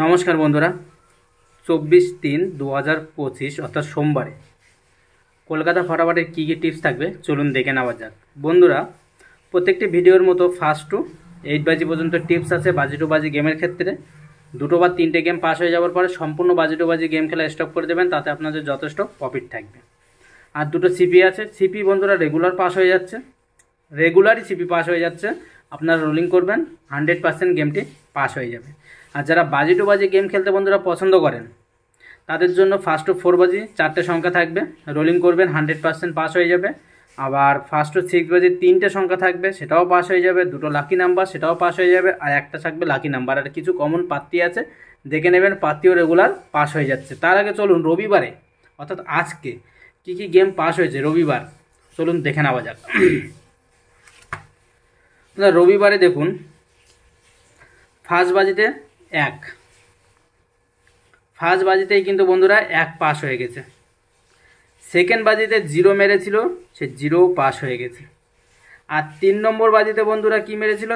নমস্কার বন্ধুরা, 24/3/2025 অর্থাৎ সোমবারে কলকাতা ফটাফটের কী কী টিপস থাকবে চলুন দেখে নেওয়া যাক। বন্ধুরা, প্রত্যেকটি ভিডিওর মতো 1 to 8 বাজি পর্যন্ত টিপস আছে বাজি টু বাজি গেমের ক্ষেত্রে। 2 বা 3টে গেম পাস হয়ে যাওয়ার পরে সম্পূর্ণ বাজি টু বাজি গেম খেলা স্টপ করে দেবেন, তাতে আপনাদের যথেষ্ট প্রফিট থাকবে। আর 2টো সিপি আছে। সিপি বন্ধুরা রেগুলার পাস হয়ে যাচ্ছে, রেগুলারই সিপি পাস হয়ে যাচ্ছে। আপনারা রোলিং করবেন, 100% গেমটি পাস হয়ে যাবে। আর যারা বাজি টু বাজি গেম খেলতে বন্ধুরা পছন্দ করেন, তাদের জন্য 1 to 4 বাজি 4টে সংখ্যা থাকবে, রোলিং করবেন 100% পাস হয়ে যাবে। আবার 1 to 6 বাজি 3টে সংখ্যা থাকবে, সেটাও পাস হয়ে যাবে। 2টো লাকি নাম্বার, সেটাও পাস হয়ে যাবে। আর একটা থাকবে লাকি নাম্বার। আর কিছু কমন পাত্তি আছে, দেখে নেবেন, পাত্তিও রেগুলার পাস হয়ে যাচ্ছে। তার আগে চলুন রবিবারে অর্থাৎ আজকে কী কী গেম পাস হয়েছে রবিবার চলুন দেখে নেওয়া যাক। রবিবারে দেখুন, ফার্স্ট বাজিতে 1, ফার্স্ট বাজিতেই কিন্তু বন্ধুরা 1 পাস হয়ে গেছে। সেকেন্ড বাজিতে 0 মেরেছিল, সে 0 পাস হয়ে গেছে। আর 3 নম্বর বাজিতে বন্ধুরা কি মেরেছিল,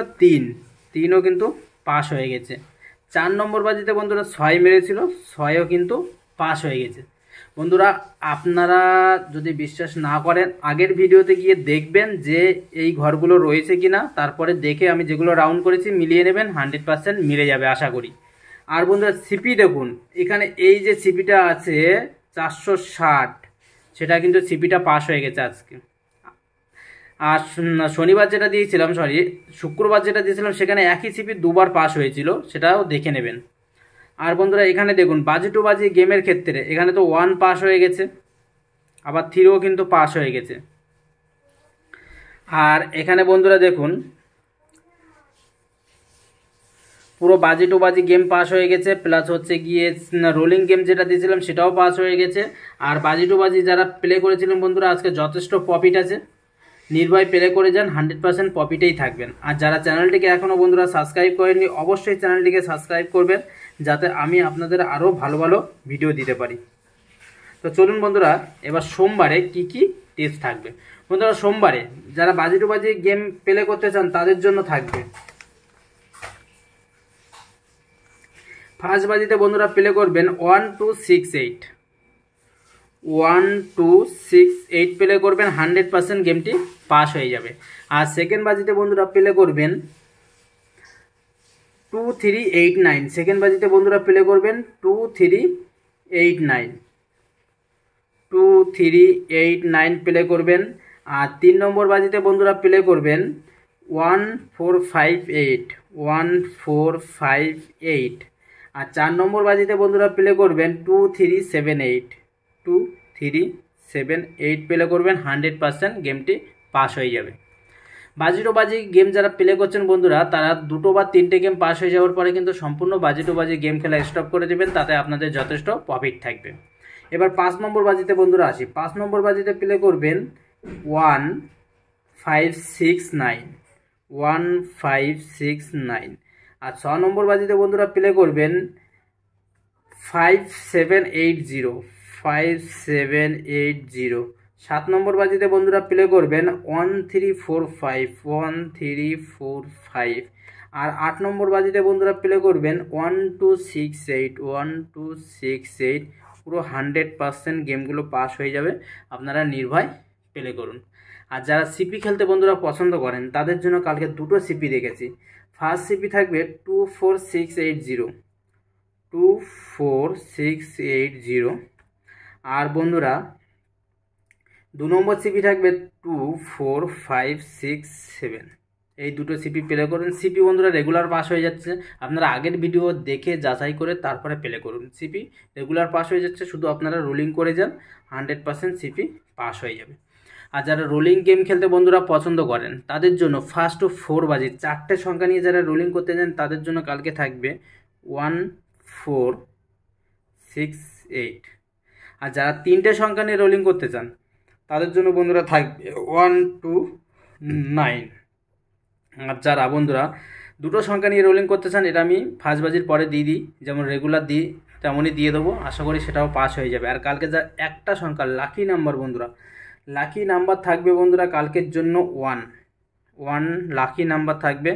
3ও কিন্তু পাস হয়ে গেছে। 4 নম্বর বাজিতে বন্ধুরা 6 মেরেছিল, 6ও কিন্তু পাস হয়ে গেছে। বন্ধুরা, আপনারা যদি বিশ্বাস না করেন আগের ভিডিওতে গিয়ে দেখবেন যে এই ঘরগুলো রয়েছে কিনা, তারপরে দেখে আমি যেগুলো রাউন্ড করেছি মিলিয়ে নেবেন, 100% মিলে যাবে আশা করি। আর বন্ধুরা সিপি দেখুন, এখানে এই যে সিপিটা আছে 460, সেটা কিন্তু সিপিটা পাস হয়ে গেছে আজকে। আর শনিবার যেটা দিয়েছিলাম, শুক্রবার যেটা দিয়েছিলাম, সেখানে একই সিপি 2বার পাস হয়েছিল, সেটাও দেখে নেবেন। আর বন্ধুরা এখানে দেখুন বাজি টু বাজি গেমের ক্ষেত্রে এখানে তো 1 পাস হয়ে গেছে, আবার 3ও কিন্তু পাস হয়ে গেছে। আর এখানে বন্ধুরা দেখুন পুরো বাজি টু বাজি গেম পাস হয়ে গেছে, প্লাস হচ্ছে গিয়ে রোলিং গেম যেটা দিয়েছিলাম সেটাও পাস হয়ে গেছে। আর বাজি টু বাজি যারা প্লে করেছিলেন বন্ধুরা, আজকে যথেষ্ট প্রফিট আছে। নির্ভয় প্লে করে যান, 100% প্রফিটেই থাকবেন। আর যারা চ্যানেলটিকে এখনও বন্ধুরা সাবস্ক্রাইব করেননি, অবশ্যই চ্যানেলটিকে সাবস্ক্রাইব করবেন, যাতে আমি আপনাদের আরও ভালো ভালো ভিডিও দিতে পারি। তো চলুন বন্ধুরা, এবার সোমবারে কি কি টিপস থাকবে। বন্ধুরা সোমবারে যারা বাজি টু বাজি গেম প্লে করতে চান তাদের জন্য থাকবে, ফার্স্ট বাজিতে বন্ধুরা প্লে করবেন 1 to 6 8, 1 to 6 8 প্লে করবেন, 100% গেমটি পাস হয়ে যাবে। আর সেকেন্ড বাজিতে বন্ধুরা প্লে করবেন 2 3 8 9, সেকেন্ড বাজিতে বন্ধুরা প্লে করবেন 2 3 8 9, 2 3 8 9 প্লে করবেন। আর 3 নম্বর বাজিতে বন্ধুরা প্লে করবেন 1 4 5 8, 1 4 5 8। আর 4 নম্বর বাজিতে বন্ধুরা প্লে করবেন 2 3 7 8, 2 3 7 8 প্লে করবেন, 100% গেমটি পাস হয়ে যাবে। বাজি টু বাজি গেম যারা প্লে করছেন বন্ধুরা, তারা 2 বা 3টে গেম পাস হয়ে যাওয়ার পরে কিন্তু সম্পূর্ণ বাজি টু বাজি গেম খেলা স্টপ করে দেবেন, তাতে আপনাদের যথেষ্ট প্রফিট থাকবে। এবার 5 নম্বর বাজিতে বন্ধুরা আসি। 5 নম্বর বাজিতে প্লে করবেন 1 5 6 9, 1 5 6 9। আর 6 নম্বর বাজিতে বন্ধুরা প্লে করবেন 5 7 8 0, 5 7 8 0। 7 নম্বর বাজিতে বন্ধুরা প্লে করবেন 1 3 4 5, 1 3 4 5। আর 8 নম্বর বাজিতে বন্ধুরা প্লে করবেন 1 2 6 8, 1 2 6 8। পুরো 100% গেমগুলো পাস হয়ে যাবে, আপনারা নির্ভয় প্লে করুন। আর যারা সিপি খেলতে বন্ধুরা পছন্দ করেন তাদের জন্য কালকে 2টো সিপি রেখেছি। ফার্স্ট সিপি থাকবে 2 4 6 8 0, 2 4 6 8 0। আর বন্ধুরা 2 নম্বর সিপি থাকবে 2 4 5 6 7। এই 2টো সিপি প্লে করুন। সিপি বন্ধুরা রেগুলার পাস হয়ে যাচ্ছে, আপনারা আগের ভিডিও দেখে যাচাই করে তারপরে প্লে করুন। সিপি রেগুলার পাস হয়ে যাচ্ছে, শুধু আপনারা রোলিং করে যান, 100% সিপি পাস হয়ে যাবে। আর যারা রোলিং গেম খেলতে বন্ধুরা পছন্দ করেন তাদের জন্য 1 to 4 বাজি 4টে সংখ্যা নিয়ে যারা রোলিং করতে যান তাদের জন্য কালকে থাকবে 1 4 6 8। আর যারা 3টে সংখ্যা নিয়ে রোলিং করতে চান তাদের জন্য বন্ধুরা থাকবে 1 2 9। আর যারা বন্ধুরা 2টো সংখ্যা নিয়ে রোলিং করতে চান, এটা আমি ফার্স্ট বাজির পরে দিয়ে দিই, যেমন রেগুলার দিই তেমনই দিয়ে দেবো, আশা করি সেটাও পাস হয়ে যাবে। আর কালকে যা একটা সংখ্যা লাকি নাম্বার বন্ধুরা, লাকি নাম্বার থাকবে বন্ধুরা কালকের জন্য 1 লাকি নাম্বার থাকবে,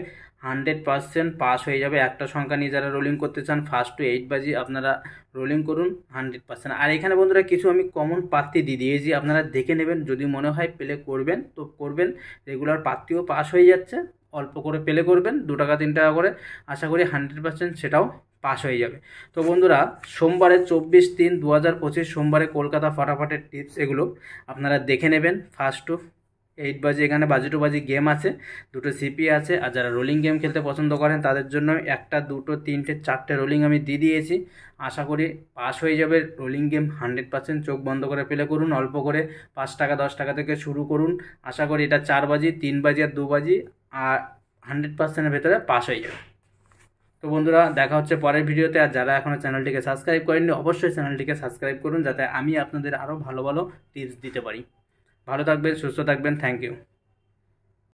100% পাস হয়ে যাবে। একটা সংখ্যা নিয়ে যারা রোলিং করতে চান ফার্স্ট টু 8 বাজি আপনারা রোলিং করুন 100%। আর এখানে বন্ধুরা কিছু আমি কমন প্রার্থী দিয়ে দিয়েছি, আপনারা দেখে নেবেন, যদি মনে হয় প্লে করবেন তো করবেন। রেগুলার প্রার্থীও পাস হয়ে যাচ্ছে, অল্প করে প্লে করবেন 2 টাকা 3 টাকা করে, আশা করি 100% সেটাও পাস হয়ে যাবে। তো বন্ধুরা সোমবারে 24/3/2025 সোমবারে কলকাতা ফাটাফাটের টিপস এগুলো আপনারা দেখে নেবেন। ফার্স্ট টু 8 বাজি এখানে বাজি টু বাজি গেম আছে, 2টো সিপি আছে। আর যারা রোলিং গেম খেলতে পছন্দ করেন তাদের জন্য 1টা 2টো 3টে 4টে রোলিং আমি দিয়ে দিয়েছি, আশা করি পাস হয়ে যাবে। রোলিং গেম 100% চোখ বন্ধ করে প্লে করুন, অল্প করে 5 টাকা 10 টাকা থেকে শুরু করুন, আশা করি এটা 4 বাজি 3 বাজি আর 2 বাজি আর 100%-এর ভেতরে পাস হয়ে যাবে। তো বন্ধুরা দেখা হচ্ছে পরের ভিডিওতে। আর যারা এখনও চ্যানেলটিকে সাবস্ক্রাইব করেননি অবশ্যই চ্যানেলটিকে সাবস্ক্রাইব করুন, যাতে আমি আপনাদের আরও ভালো ভালো টিপস দিতে পারি। ভালো থাকবেন, সুস্থ থাকবেন, থ্যাংক ইউ।